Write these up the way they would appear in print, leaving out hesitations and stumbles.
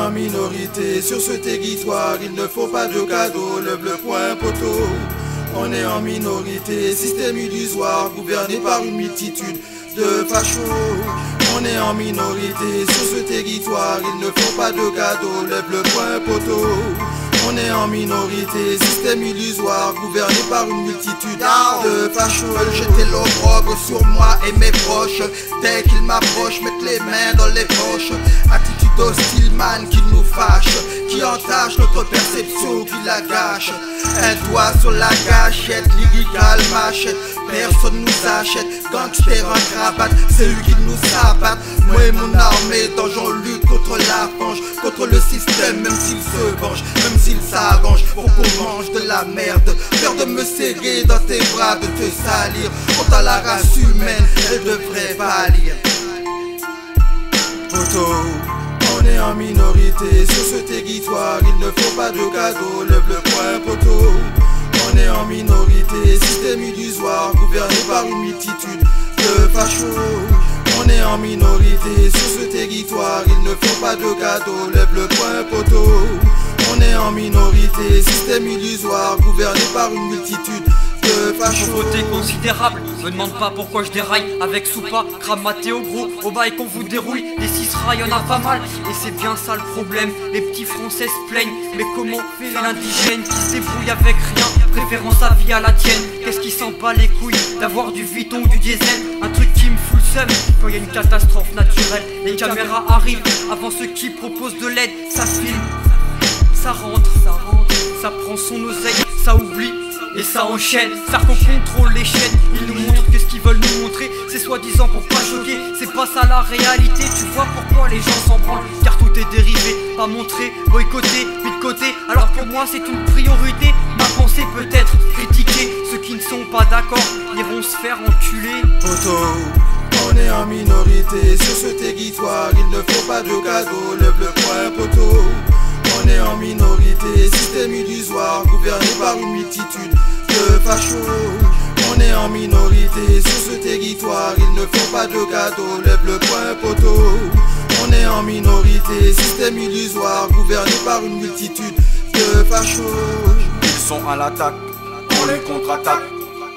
en minorité sur ce territoire, il ne faut pas de cadeaux, lève le poing poteau. On est en minorité, système illusoire, gouverné par une multitude de fachos. On est en minorité sur ce territoire, il ne faut pas de cadeaux, lève le poing poteau. On est en minorité, système illusoire, gouverné par une multitude de fachos. Jeter l'opprobre sur moi et mes proches, dès qu'ils m'approchent, mettre les mains dans les poches. Attitude hostile man qui nous fâche, qui entache notre perception, qui la gâche. Un doigt sur la gâchette, lyrical machette, personne nous achète. Gangster en cravate, c'est eux qui nous abattent. Moi et mon armée dans j'en lutte contre la fange, contre le système, même s'il se venge, même s'il s'arrange pour qu'on mange de la merde. Peur de me serrer dans tes bras, de te salir. Quant à la race humaine, elle devrait pâlir. Poteau, on est en minorité sur ce territoire, il ne faut pas de cadeaux, lève le poing poteau. On est en minorité, système illusoire, gouverné par une multitude de fachos. On est en minorité sur ce territoire, il ne faut pas de cadeaux, lève le poing poteau. On est en minorité, système illusoire, gouverné par une multitude de fachos. Pauvreté considérable, me demande pas pourquoi je déraille. Avec Soupa, crame Mathéo gros, au bail qu'on vous dérouille. Des 6 rails y'en a pas mal, et c'est bien ça le problème. Les petits français se plaignent, mais comment fait l'indigène qui se débrouille avec rien, préférant sa vie à la tienne? Qu'est-ce qui sent pas les couilles d'avoir du Vuitton ou du diesel? Un truc qui me fout le seum quand y a une catastrophe naturelle. Les caméras arrivent avant ceux qui proposent de l'aide. Ça filme, ça rentre, ça prend son oseille, ça oublie et ça enchaîne. Ça qu'on contrôle les chaînes, ils nous montrent que ce qu'ils veulent nous montrer, c'est soi-disant pour pas choquer. C'est pas ça la réalité, tu vois pourquoi les gens s'en branlent. Car tout est dérivé, pas montré, boycotté, mis de côté. Alors pour moi c'est une priorité, ma pensée peut être critiquée. Ceux qui ne sont pas d'accord iront se faire enculer. Poteau, on est en minorité sur ce territoire, il ne faut pas de cadeaux, lève le poing poteau. On est en minorité, système illusoire, gouverné par une multitude de fachos. On est en minorité sur ce territoire, il ne faut pas de cadeaux, lève le poing poteau. On est en minorité, système illusoire, gouverné par une multitude de fachos. Ils sont à l'attaque, on les contre-attaque.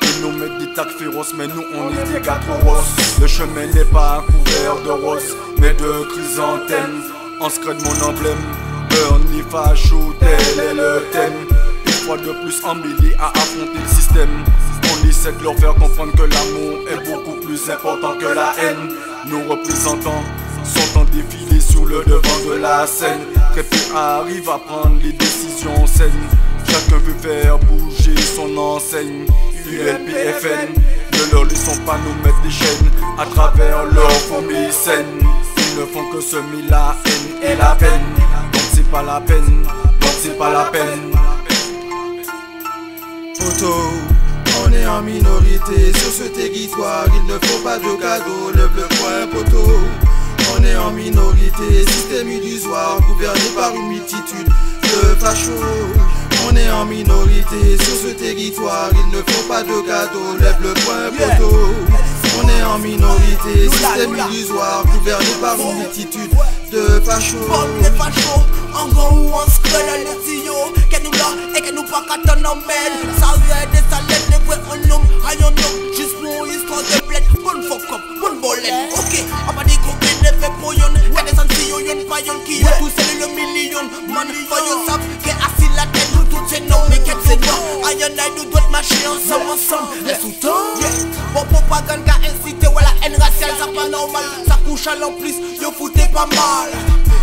Ils nous mettent des tacs féroces, mais nous on est des gars trop roses. Le chemin n'est pas un couvert de roses, mais de chrysanthèmes. En secret de mon emblème, Bernie facho, tel est le thème. Une fois de plus embellis à affronter le système. On essaie de leur faire comprendre que l'amour est beaucoup plus important que la haine. Nos représentants sont en défilé sur le devant de la scène. Très peu arrivent à prendre les décisions saines. Chacun veut faire bouger son enseigne. ULPFN, ne leur laissons pas nous mettre des chaînes à travers leur fourmis saine. Ils ne font que semer la haine et la peine. Donc c'est pas la peine, donc c'est pas la peine. Poteau, on est en minorité sur ce territoire, il ne faut pas de cadeaux, lève le poing poteau. On est en minorité, système illusoire, gouverné par une multitude de fachos. On est en minorité sur ce territoire, il ne faut pas de cadeaux, lève le poing poteau. On est en minorité, système illusoire, gouverné par une multitude de fachos. Les fachos, en gros ou en scroll, les tuyaux, qu'elle nous là et qu'elle nous pas qu'à ton emmène. Ça vient des salades, les vrais en homme, rayon homme, juste pour histoire de bled. Bonne fuck up, bonne bolette, ok, on va dire qu'on fait des faits pour yon. Y'a des antilles, y'en pas yon qui y'a tout seul le million. Man, faut yon savent qu'est assis la tête, nous toutes ces noms, mais qu'elle c'est bon. Aïe, nous doit marcher ensemble, laisse tout temps. Bon propagande qu'a incité, voilà, haine raciale, ça pas normal. Ça couche à l'en plus, yo foutez pas mal.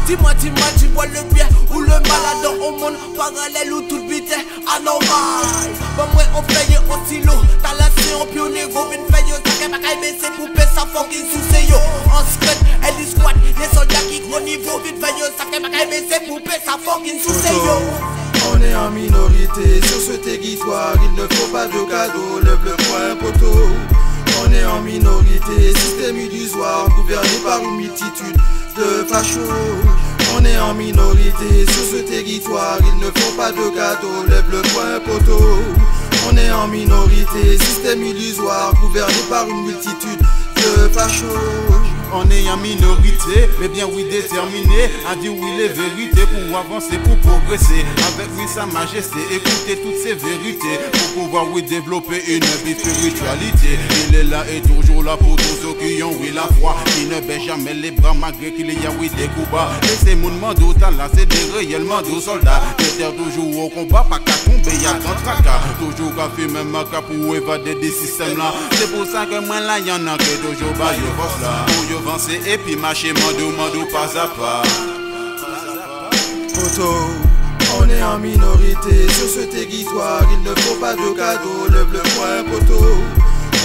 Dis-moi, tu vois le bien ou le mal dans au monde parallèle ou tout bite anormal. Bon, moi, on paye au silo, t'as la séance pionnier, go, vite paye au sac, ma caille, mais c'est poupée, ça fucking sous yo. En secret, elle dit squat, les soldats qui gros niveau, vite paye au sac, ma caille, mais c'est poupée, ça fucking sous yo. On est en minorité sur ce territoire, il ne faut pas de cadeaux, lève le poing poteau. On est en minorité, système illusoire, gouverné par une multitude de fachos. On est en minorité sur ce territoire, il ne faut pas de cadeaux, lève le poing poteau. On est en minorité, système illusoire, gouverné par une multitude de de fachos. On est en minorité, mais bien oui déterminé à dire oui les vérités pour avancer, pour progresser. Avec oui sa majesté, écouter toutes ces vérités pour pouvoir oui développer une vie spiritualité. Il est là et toujours là pour tous ceux qui ont oui la foi, qui ne baissent jamais les bras malgré qu'il y a oui des coups bas. Et ces mouvements d'autant là, c'est des réellement de soldats qui étaient toujours au combat, pas qu'à tomber, y'a grand tracas. Toujours qu'à faire même maca pour évader des systèmes là. C'est pour ça que moi là y'en a que toujours bas yo force là. Avancer et puis marcher mando pas à pas. Poto, on est en minorité sur ce territoire, il ne faut pas de cadeaux, lève le poing poto.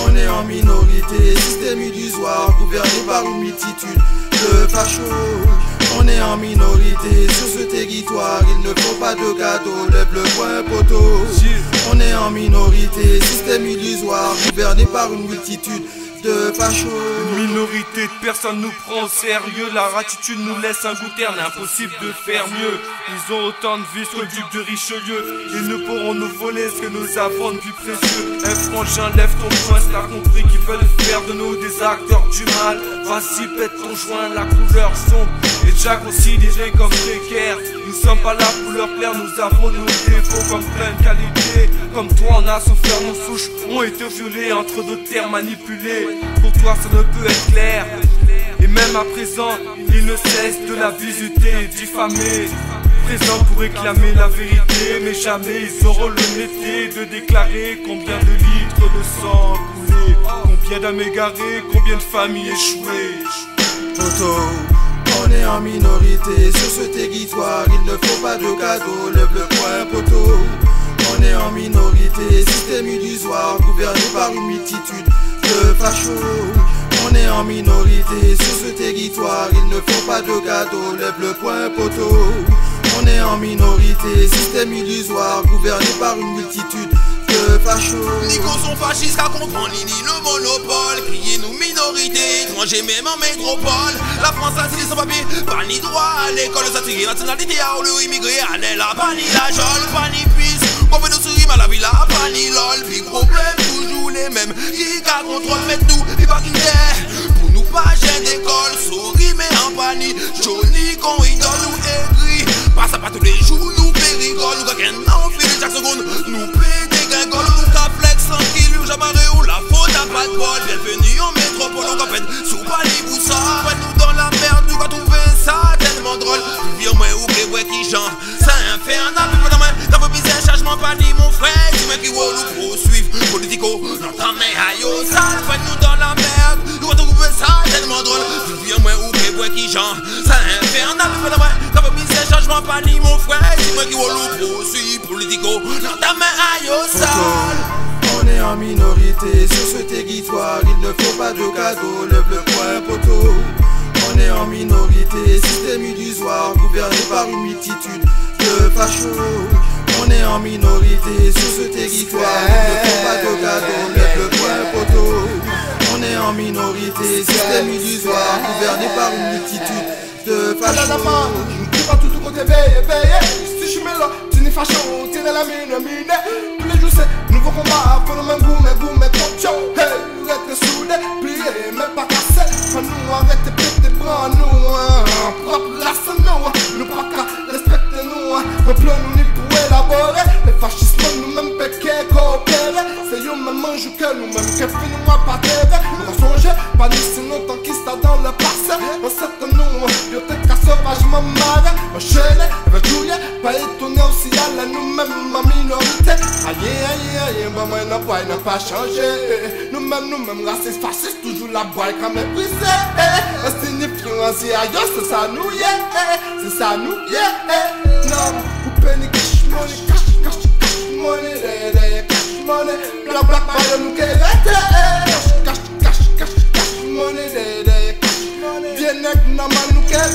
On est en minorité, système illusoire, gouverné par une multitude de fachos. On est en minorité sur ce territoire, il ne faut pas de cadeaux, lève le poing poto. On est en minorité, système illusoire, gouverné par une multitude de fachos. Une minorité de personnes nous prend au sérieux. La ratitude nous laisse un goût terne, impossible de faire mieux. Ils ont autant de vices que le duc de Richelieu. Ils ne pourront nous voler ce que nous avons de plus précieux. Eh frangin, lève ton poing, c'est t'as compris qu'ils veulent faire de nous des acteurs du mal. Vas-y, pète ton joint, la couleur sombre et déjà considérée comme précaire. Nous sommes pas la couleur claire, nous avons nos défauts comme plein de qualités. Comme toi, on a souffert, nos souches ont été violées entre d'autres terres manipulés. Pour toi ça ne peut être clair. Et même à présent ils ne cessent de la visiter et diffamer. Présent pour réclamer la vérité, mais jamais ils auront l'honnêteté de déclarer combien de litres de sang coulé, combien d'âmes égarées, combien de familles échouées. Poto, on est en minorité sur ce territoire, il ne faut pas de cadeaux, lève le poing poto. On est en minorité, système illusoire, gouverné par une multitude de fachos. On est en minorité sur ce territoire, il ne faut pas de cadeaux, lève le poing poto. On est en minorité, système illusoire, gouverné par une multitude de fachos. Nico sont fascistes qu'à comprendre ni le monopole. Criez nous minorité, étrangers même en métropole. La France a signé son papier, pas ni droit à l'école. Ça tire nationalité à ou le immigré, allez là, pas ni la jolle, pas ni puce. On fait nous sourire à la villa, pas ni lol. Puis problème, toujours les mêmes. Qui qu'à contrôle, mais tout, il va quitter. Pour nous pas j'ai d'école, souris mais en panique. Johnny qu'on idole ou aigri. Passe pas tous les jours, nous périgole. Nous gagnons en fil chaque seconde. Nous pédé gringole, nous cap flex tranquille. Jamaré ou la faute à pas de bol. Bienvenue en métropole, on campagne. Sous pas les boussards. Nous dans la merde, nous va trouver ça tellement drôle. Viens moi ou que ouais qui chante. C'est infernal, mais pas dans main. T'as pas besoin de changement, pas dit mon frère. Tu m'as qui va nous poursuivre. Politico, n'entends mais aïe au sale. Nous dans la merde, nous va trouver ça tellement drôle. Viens moi ou que ouais qui chante. C'est infernal, mais pas dans main. T'as pas besoin de changement, pas dit mon frère. Tu m'as qui va nous poursuivre. Politico, n'entends mais aïe au sale. On est en minorité sur ce territoire, il ne faut pas de cadeaux, lève le poing poto. On est en minorité, système illusoire, gouverné par une multitude de fachos. On est en minorité sur ce territoire, il ne faut pas de cadeaux, lève le poing poto. On est en minorité, système illusoire, gouverné par une multitude de fachos. Tu vas tout côté veillé. Si je mets là, tu n'es facho, tu es la mine. Tous les jours c'est nouveau combat, pour le même goût, mais top show. Hey, reste soudé, plié, mais pas cassé. Nous arrête de péter tes bras, nous, propre race, nous pas qu'à respecter nous, un plan nous ni pour élaborer. Les fascistes nous-mêmes péqués, coopérer. C'est eux même mange que nous-mêmes, qui finissent moi pas terre. Nous songer, pas nous sinon tant qu'ils sont dans le passé. On sait que nous, yo t'es qu'à sauvagement marre. Enchaîné, retouillé, pas étonné aussi à la nous-mêmes, ma minorité. Aïe, bah moi n'a pas changé. Nous-mêmes, racistes, fascistes, toujours la boîte quand même brisée. C'est une influence, aïe, c'est ça nous, c'est ça nous, non, vous payez cash money, cash money, la black ball nous qu'elle cash money, cash money, bien avec nous qu'elle